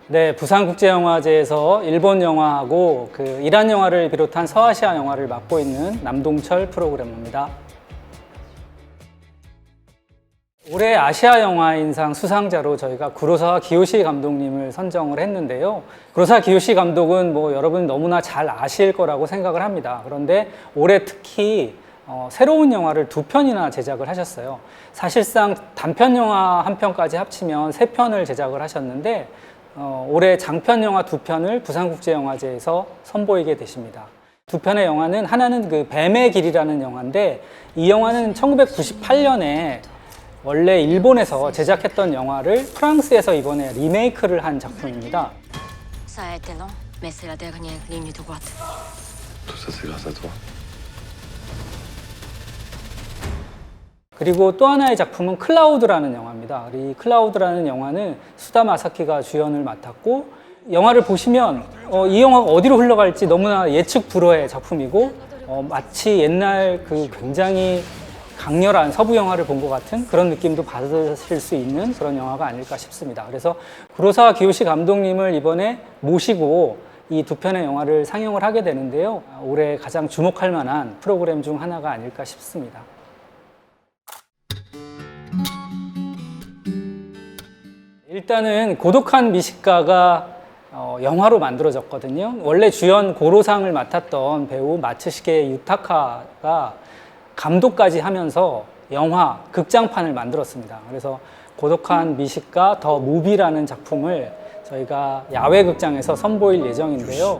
네, 부산국제영화제에서 일본 영화하고 이란 영화를 비롯한 서아시아 영화를 맡고 있는 남동철 프로그래머입니다. 올해 아시아 영화인상 수상자로 저희가 구로사와 기요시 감독님을 선정을 했는데요. 구로사와 기요시 감독은 여러분 너무나 잘 아실 거라고 생각을 합니다. 그런데 올해 특히 새로운 영화를 2편이나 제작을 하셨어요. 사실상 단편 영화 1편까지 합치면 3편을 제작을 하셨는데 올해 장편 영화 2편을 부산국제영화제에서 선보이게 되십니다. 2편의 영화는 하나는 뱀의 길이라는 영화인데, 이 영화는 1998년에 원래 일본에서 제작했던 영화를 프랑스에서 이번에 리메이크를 한 작품입니다. 그리고 또 하나의 작품은 클라우드라는 영화입니다. 이 클라우드라는 영화는 수다 마사키가 주연을 맡았고, 영화를 보시면 이 영화가 어디로 흘러갈지 너무나 예측 불허의 작품이고, 마치 옛날 굉장히 강렬한 서부 영화를 본 것 같은 그런 느낌도 받으실 수 있는 그런 영화가 아닐까 싶습니다. 그래서 구로사와 기요시 감독님을 이번에 모시고 이 2편의 영화를 상영을 하게 되는데요. 올해 가장 주목할 만한 프로그램 중 하나가 아닐까 싶습니다. 일단은 고독한 미식가가 영화로 만들어졌거든요. 원래 주연 고로상을 맡았던 배우 마츠시게 유타카가 감독까지 하면서 영화, 극장판을 만들었습니다. 그래서 고독한 미식가 더 무비라는 작품을 저희가 야외 극장에서 선보일 예정인데요.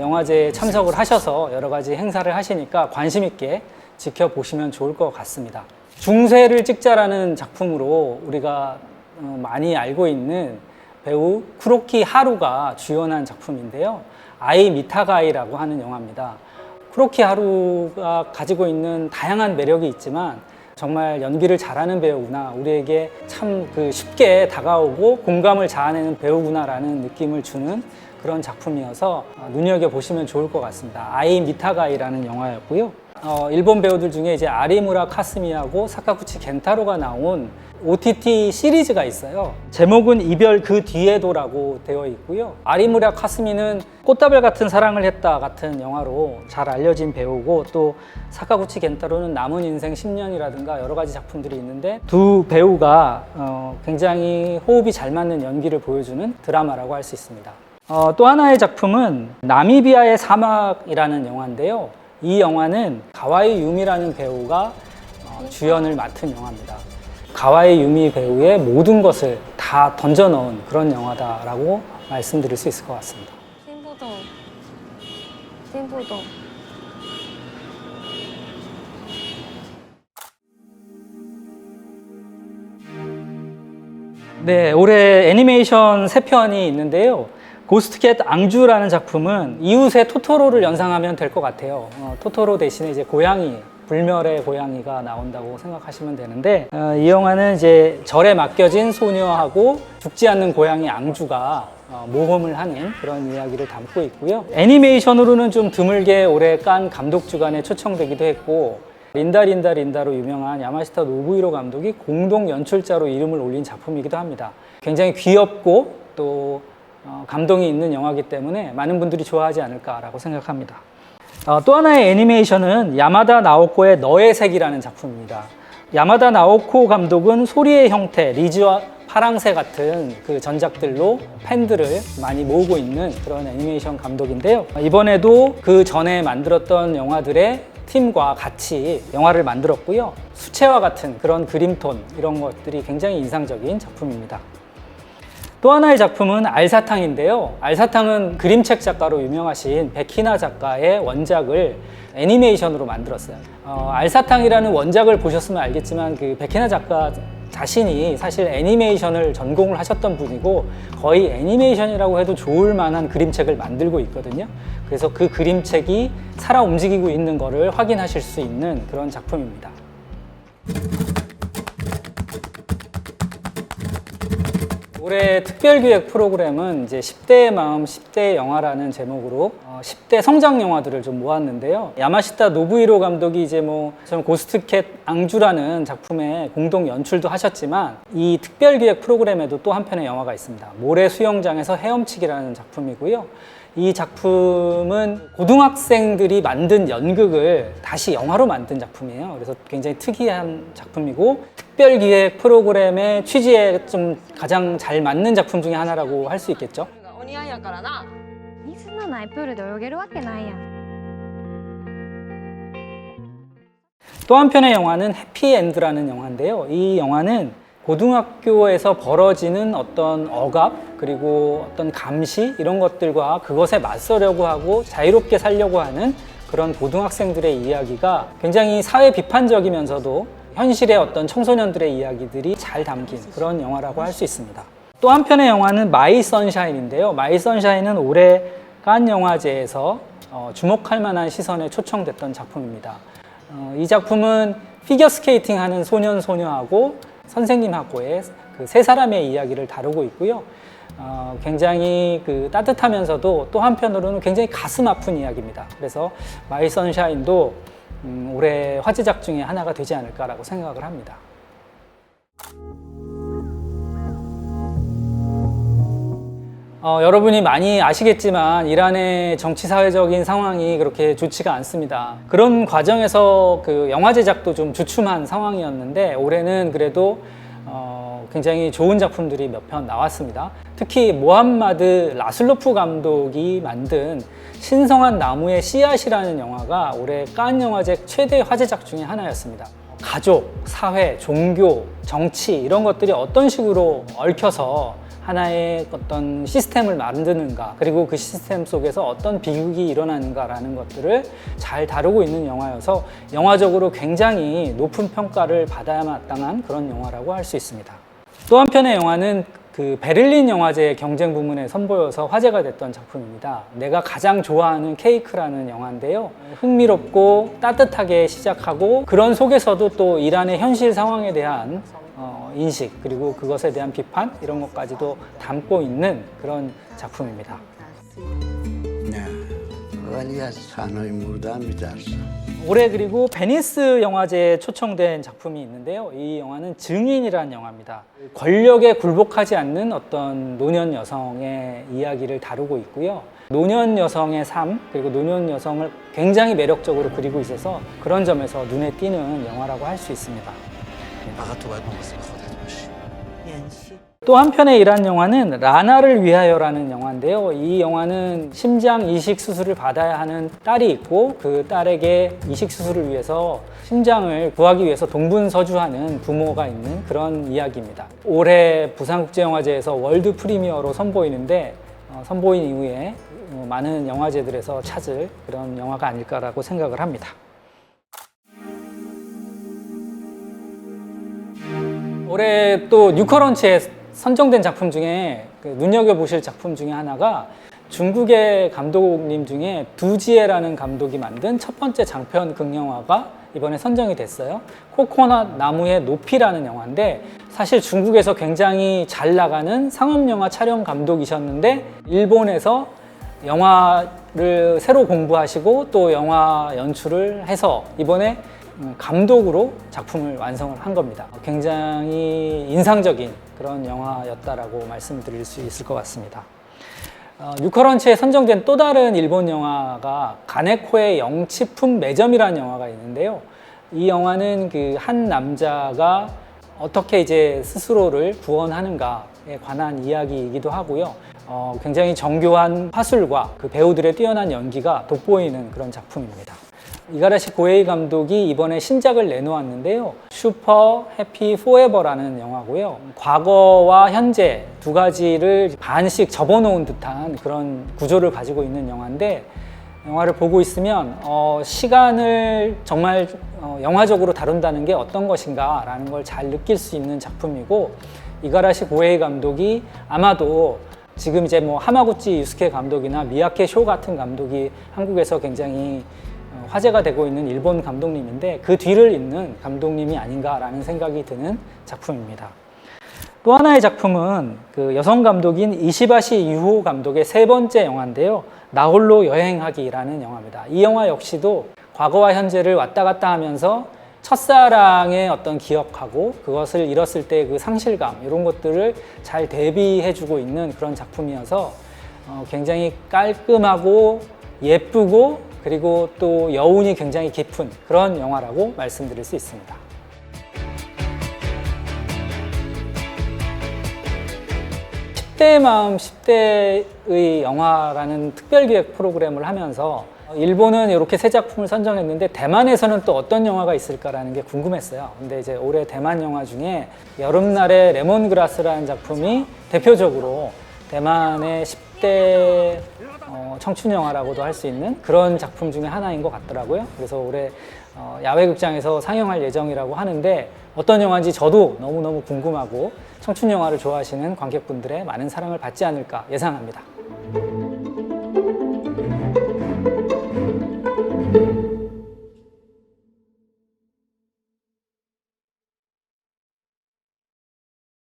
영화제에 참석을 하셔서 여러 가지 행사를 하시니까 관심 있게 지켜보시면 좋을 것 같습니다. 중세를 찍자라는 작품으로 우리가 많이 알고 있는 배우 쿠로키 하루가 주연한 작품인데요. 아이 미타가이라고 하는 영화입니다. 쿠로키 하루가 가지고 있는 다양한 매력이 있지만 정말 연기를 잘하는 배우구나, 우리에게 참 쉽게 다가오고 공감을 자아내는 배우구나라는 느낌을 주는 그런 작품이어서 눈여겨보시면 좋을 것 같습니다. 아이 미타가이라는 영화였고요. 일본 배우들 중에 이제 아리무라 카스미하고 사카구치 겐타로가 나온 OTT 시리즈가 있어요. 제목은 이별 그 뒤에도라고 되어 있고요. 아리무라 카스미는 꽃다발 같은 사랑을 했다 같은 영화로 잘 알려진 배우고, 또 사카구치 겐타로는 남은 인생 10년이라든가 여러 가지 작품들이 있는데, 두 배우가 굉장히 호흡이 잘 맞는 연기를 보여주는 드라마라고 할 수 있습니다. 또 하나의 작품은 나미비아의 사막이라는 영화인데요. 이 영화는 가와이 유미라는 배우가 주연을 맡은 영화입니다. 가와이 유미 배우의 모든 것을 다 던져 넣은 그런 영화다라고 말씀드릴 수 있을 것 같습니다. 띵보동. 네, 올해 애니메이션 3편이 있는데요. 고스트캣 앙주라는 작품은 이웃의 토토로를 연상하면 될 것 같아요. 토토로 대신에 이제 고양이, 불멸의 고양이가 나온다고 생각하시면 되는데, 이 영화는 이제 절에 맡겨진 소녀하고 죽지 않는 고양이 앙주가 모험을 하는 그런 이야기를 담고 있고요. 애니메이션으로는 좀 드물게 올해 칸 감독 주간에 초청되기도 했고, 린다로 유명한 야마시타 노부히로 감독이 공동 연출자로 이름을 올린 작품이기도 합니다. 굉장히 귀엽고 또 감동이 있는 영화이기 때문에 많은 분들이 좋아하지 않을까라고 생각합니다. 또 하나의 애니메이션은 야마다 나오코의 너의 색이라는 작품입니다. 야마다 나오코 감독은 소리의 형태, 리즈와 파랑새 같은 전작들로 팬들을 많이 모으고 있는 그런 애니메이션 감독인데요. 이번에도 그 전에 만들었던 영화들의 팀과 같이 영화를 만들었고요. 수채화 같은 그런 그림톤, 이런 것들이 굉장히 인상적인 작품입니다. 또 하나의 작품은 알사탕인데요. 알사탕은 그림책 작가로 유명하신 백희나 작가의 원작을 애니메이션으로 만들었어요. 알사탕이라는 원작을 보셨으면 알겠지만 백희나 작가 자신이 사실 애니메이션을 전공을 하셨던 분이고, 거의 애니메이션이라고 해도 좋을 만한 그림책을 만들고 있거든요. 그래서 그 그림책이 살아 움직이고 있는 거를 확인하실 수 있는 그런 작품입니다. 올해 특별기획 프로그램은 이제 10대의 마음 10대의 영화라는 제목으로 10대 성장 영화들을 좀 모았는데요. 야마시타 노부히로 감독이 이제 저는 고스트캣 앙주라는 작품에 공동 연출도 하셨지만 이 특별기획 프로그램에도 또 한 편의 영화가 있습니다. 모래 수영장에서 헤엄치기라는 작품이고요. 이 작품은 고등학생들이 만든 연극을 다시 영화로 만든 작품이에요. 그래서 굉장히 특이한 작품이고 특별기획 프로그램의 취지에 좀 가장 잘 맞는 작품 중에 하나라고 할 수 있겠죠. お似合いやからな。水のないプールで泳げるわけないやん。 또 한편의 영화는 해피엔드라는 영화인데요. 이 영화는 고등학교에서 벌어지는 어떤 억압 그리고 어떤 감시 이런 것들과 그것에 맞서려고 하고 자유롭게 살려고 하는 그런 고등학생들의 이야기가 굉장히 사회 비판적이면서도 현실의 어떤 청소년들의 이야기들이 잘 담긴 그런 영화라고 할 수 있습니다. 또 한편의 영화는 마이 선샤인인데요. 마이 선샤인은 올해 칸 영화제에서 주목할 만한 시선에 초청됐던 작품입니다. 이 작품은 피겨스케이팅 하는 소년 소녀하고 선생님하고의 그 세 사람의 이야기를 다루고 있고요. 굉장히 따뜻하면서도 또 한편으로는 굉장히 가슴 아픈 이야기입니다. 그래서 마이 선샤인도 올해 화제작 중에 하나가 되지 않을까라고 생각을 합니다. 여러분이 많이 아시겠지만 이란의 정치-사회적인 상황이 그렇게 좋지가 않습니다. 그런 과정에서 그 영화 제작도 좀 주춤한 상황이었는데 올해는 그래도 굉장히 좋은 작품들이 몇 편 나왔습니다. 특히 모함마드 라슬로프 감독이 만든 신성한 나무의 씨앗이라는 영화가 올해 칸 영화제 최대 화제작 중에 하나였습니다. 가족, 사회, 종교, 정치 이런 것들이 어떤 식으로 얽혀서 하나의 어떤 시스템을 만드는가 그리고 그 시스템 속에서 어떤 비극이 일어나는가라는 것들을 잘 다루고 있는 영화여서 영화적으로 굉장히 높은 평가를 받아야 마땅한 그런 영화라고 할 수 있습니다. 또 한편의 영화는 그 베를린 영화제 경쟁 부문에 선보여서 화제가 됐던 작품입니다. 내가 가장 좋아하는 케이크라는 영화인데요. 흥미롭고 따뜻하게 시작하고 그런 속에서도 또 이란의 현실 상황에 대한 인식 그리고 그것에 대한 비판 이런 것까지도 담고 있는 그런 작품입니다. 올해 그리고 베니스 영화제에 초청된 작품이 있는데요. 이 영화는 증인이라는 영화입니다. 권력에 굴복하지 않는 어떤 노년 여성의 이야기를 다루고 있고요. 노년 여성의 삶 그리고 노년 여성을 굉장히 매력적으로 그리고 있어서 그런 점에서 눈에 띄는 영화라고 할 수 있습니다. 또 한편의 이란 영화는 라나를 위하여라는 영화인데요. 이 영화는 심장 이식 수술을 받아야 하는 딸이 있고 그 딸에게 이식 수술을 위해서 심장을 구하기 위해서 동분서주하는 부모가 있는 그런 이야기입니다. 올해 부산국제영화제에서 월드 프리미어로 선보이는데 선보인 이후에 많은 영화제들에서 찾을 그런 영화가 아닐까라고 생각을 합니다. 올해 또 뉴커런치에 선정된 작품 중에 눈여겨보실 작품 중에 하나가 중국의 감독님 중에 두지에라는 감독이 만든 첫 번째 장편 극영화가 이번에 선정이 됐어요. 코코넛 나무의 높이라는 영화인데 사실 중국에서 굉장히 잘 나가는 상업영화 촬영 감독이셨는데 일본에서 영화를 새로 공부하시고 또 영화 연출을 해서 이번에 감독으로 작품을 완성을 한 겁니다. 굉장히 인상적인 그런 영화였다라고 말씀드릴 수 있을 것 같습니다. 뉴커런치에 선정된 또 다른 일본 영화가 가네코의 영치품 매점이라는 영화가 있는데요. 이 영화는 그 한 남자가 어떻게 이제 스스로를 구원하는가에 관한 이야기이기도 하고요. 굉장히 정교한 화술과 그 배우들의 뛰어난 연기가 돋보이는 그런 작품입니다. 이가라시 고에이 감독이 이번에 신작을 내놓았는데요. 슈퍼 해피 포에버라는 영화고요. 과거와 현재 두 가지를 반씩 접어놓은 듯한 그런 구조를 가지고 있는 영화인데 영화를 보고 있으면 시간을 정말 영화적으로 다룬다는 게 어떤 것인가 라는 걸 잘 느낄 수 있는 작품이고 이가라시 고에이 감독이 아마도 지금 이제 하마구치 유스케 감독이나 미야케 쇼 같은 감독이 한국에서 굉장히 화제가 되고 있는 일본 감독님인데 그 뒤를 잇는 감독님이 아닌가라는 생각이 드는 작품입니다. 또 하나의 작품은 그 여성 감독인 이시바시 유호 감독의 세 번째 영화인데요. 나 홀로 여행하기라는 영화입니다. 이 영화 역시도 과거와 현재를 왔다 갔다 하면서 첫사랑의 어떤 기억하고 그것을 잃었을 때 그 상실감 이런 것들을 잘 대비해주고 있는 그런 작품이어서 굉장히 깔끔하고 예쁘고 그리고 또 여운이 굉장히 깊은 그런 영화라고 말씀드릴 수 있습니다. 10대의 마음 10대의 영화라는 특별기획 프로그램을 하면서 일본은 이렇게 세 작품을 선정했는데 대만에서는 또 어떤 영화가 있을까라는 게 궁금했어요. 근데 이제 올해 대만 영화 중에 여름날의 레몬그라스라는 작품이 대표적으로 대만의 10대 청춘 영화라고도 할 수 있는 그런 작품 중에 하나인 것 같더라고요. 그래서 올해 야외극장에서 상영할 예정이라고 하는데 어떤 영화인지 저도 너무너무 궁금하고 청춘 영화를 좋아하시는 관객분들의 많은 사랑을 받지 않을까 예상합니다.